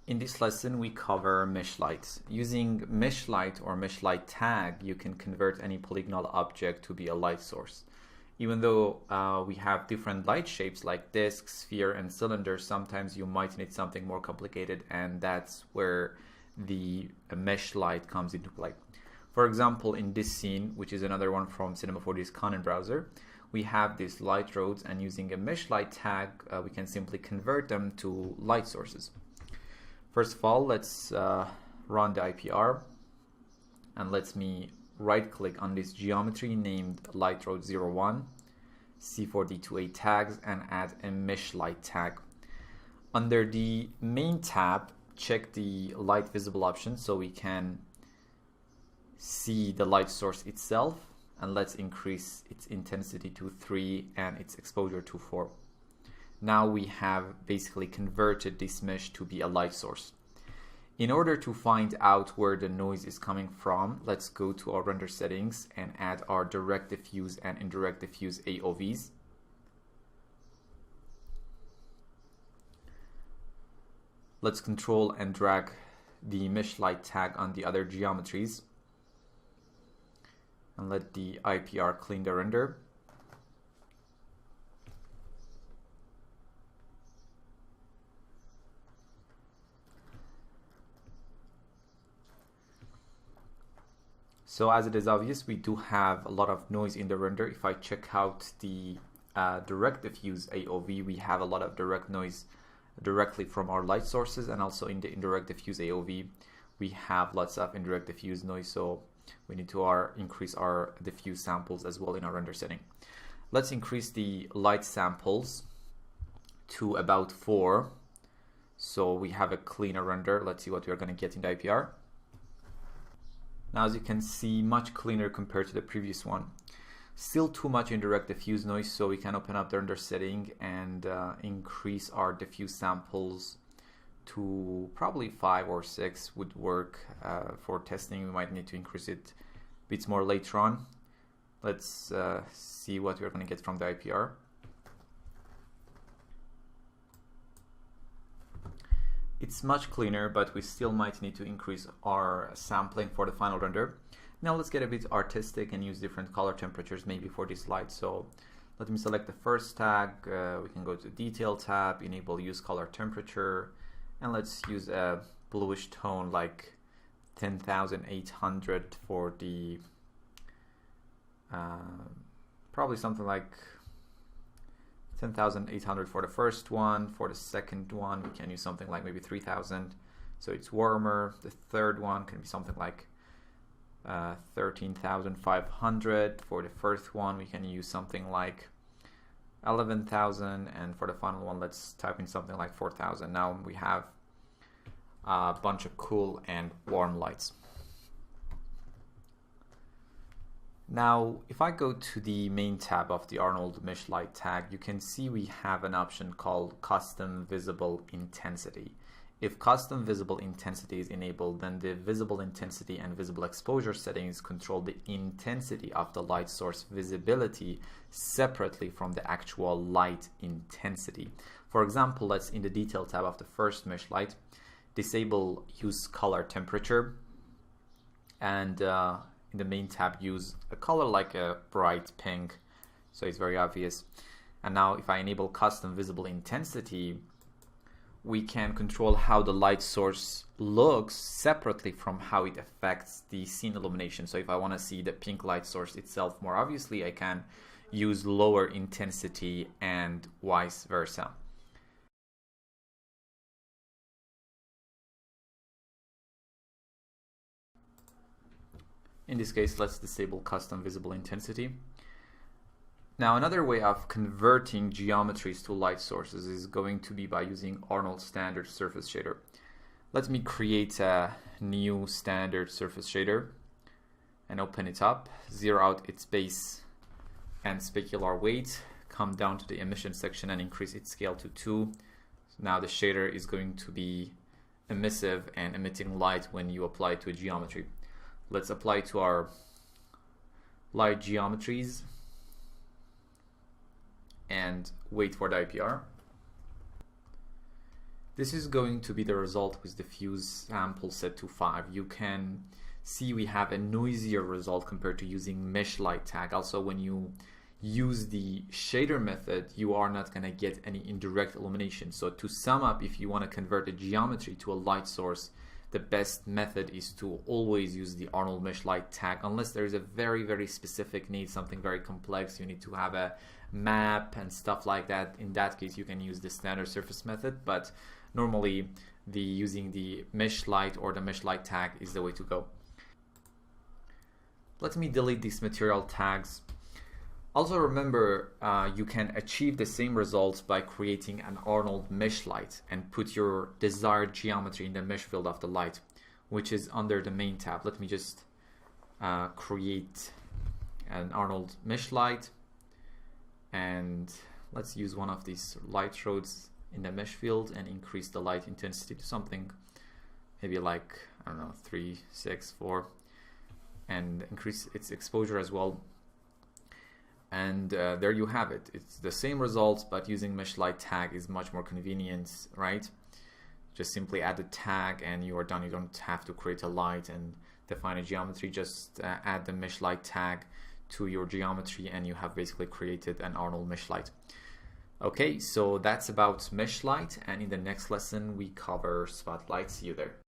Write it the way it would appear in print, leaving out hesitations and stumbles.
In this lesson, we cover mesh light. Using mesh light or mesh light tag, you can convert any polygonal object to be a light source. Even though we have different light shapes like disc, sphere, and cylinder, sometimes you might need something more complicated, and that's where the mesh light comes into play. For example, in this scene, which is another one from Cinema 4D's Content browser, we have these light roads, and using a mesh light tag, we can simply convert them to light sources. First of all, let's run the IPR, and let me right click on this geometry named LightRoad01, C4D28 tags, and add a mesh light tag. Under the main tab, check the light visible option so we can see the light source itself, and let's increase its intensity to 3 and its exposure to 4. Now we have basically converted this mesh to be a light source. In order to find out where the noise is coming from, let's go to our render settings and add our direct diffuse and indirect diffuse AOVs. Let's control and drag the mesh light tag on the other geometries and let the IPR clean the render. So as it is obvious, we do have a lot of noise in the render. If I check out the direct diffuse AOV, we have a lot of direct noise directly from our light sources, and also in the indirect diffuse AOV, we have lots of indirect diffuse noise. So we need to increase our diffuse samples as well in our render setting. Let's increase the light samples to about 4. So we have a cleaner render. Let's see what we're going to get in the IPR. Now, as you can see, much cleaner compared to the previous one. Still too much indirect diffuse noise, so we can open up the render setting and increase our diffuse samples to probably 5 or 6 would work. For testing, we might need to increase it bits more later on. Let's see what we're going to get from the IPR. It's much cleaner, but we still might need to increase our sampling for the final render. Now let's get a bit artistic and use different color temperatures maybe for this light. So let me select the first tag. We can go to Detail tab, enable Use Color Temperature, and let's use a bluish tone like 10,800 for the, probably something like 10,800 for the first one. For the second one, we can use something like maybe 3,000, so it's warmer. The third one can be something like 13,500. For the first one, we can use something like 11,000, and for the final one, let's type in something like 4,000. Now we have a bunch of cool and warm lights. Now, if I go to the main tab of the Arnold Mesh Light tag, you can see we have an option called Custom Visible Intensity. If Custom Visible Intensity is enabled, then the visible intensity and visible exposure settings control the intensity of the light source visibility separately from the actual light intensity. For example, let's, in the Detail tab of the first mesh light, disable Use Color Temperature, and in the main tab use a color like a bright pink, so it's very obvious. And now if I enable Custom Visible Intensity, we can control how the light source looks separately from how it affects the scene illumination. So if I want to see the pink light source itself more obviously, I can use lower intensity and vice versa. In this case, let's disable Custom Visible Intensity. Now, another way of converting geometries to light sources is going to be by using Arnold Standard Surface Shader. Let me create a new standard surface shader and open it up, zero out its base and specular weight, come down to the emission section and increase its scale to 2. So now the shader is going to be emissive and emitting light when you apply it to a geometry. Let's apply to our light geometries and wait for the IPR. This is going to be the result with diffuse sample set to 5. You can see we have a noisier result compared to using mesh light tag. Also, when you use the shader method, you are not going to get any indirect illumination. So to sum up, if you want to convert a geometry to a light source, the best method is to always use the Arnold mesh light tag, unless there is a very specific need, something very complex, you need to have a map and stuff like that. In that case, you can use the standard surface method, but normally using the mesh light or the mesh light tag is the way to go. Let me delete these material tags. Also remember, you can achieve the same results by creating an Arnold mesh light and put your desired geometry in the mesh field of the light, which is under the main tab. Let me just create an Arnold mesh light, and let's use one of these light rods in the mesh field and increase the light intensity to something maybe like, I don't know, 3, 6, 4, and increase its exposure as well. And there you have it. It's the same results, but using mesh light tag is much more convenient, right? Just simply add a tag and you are done. You don't have to create a light and define a geometry. Just add the mesh light tag to your geometry and you have basically created an Arnold mesh light. Okay, so that's about mesh light, and in the next lesson we cover spotlight. See you there.